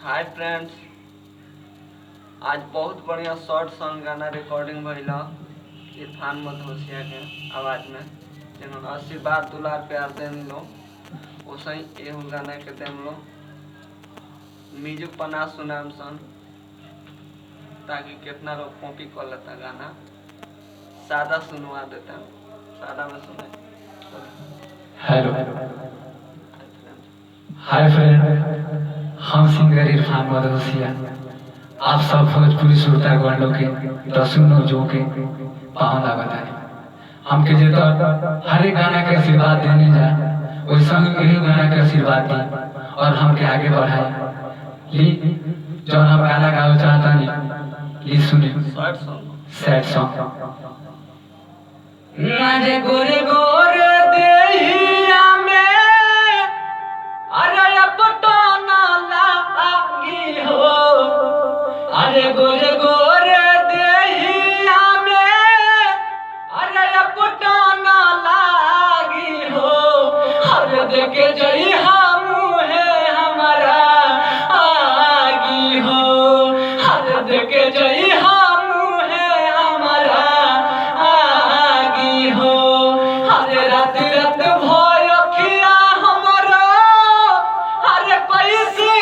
Hi friends, आज बहुत बढ़िया शॉर्ट सॉन्ग गाना रिकॉर्डिंग भइला इरफान मधोसिया के आवाज में। जिन्होंने आशीर्वाद दुलार प्यार देन लो वैसे ही एहू गाना के देम लो म्यूजिक पना सुनाम सन ताकि कितना लोग कॉपी कर लेता गाना। सादा सुनवा देता, सादा में सुने। हेलो हाय फ्रेंड, हम सिंगर इरफान मधोसिया आप सब भोजपुरी श्रोतागण लोग के दसुनो जो के पावन लागत है। हमके जे हर एक गाना के आशीर्वाद देने जा वैसा यही गाना के आशीर्वाद दी और हमके आगे बढ़ाए ली। जो हम गाना गावे चाहता नहीं ली सुने सैड सॉन्ग। नारे गोरे गोरे देहिया में अरे पटना लागी हो, अरे गोरे गोरे देहिया में अरे पटना लागी हो। अरे देखे जई हम है हमारा आगी हो, अरे देखे जई हम है हमारा आगी हो। अरे रात रात भय खिया हमारा अरे पैसे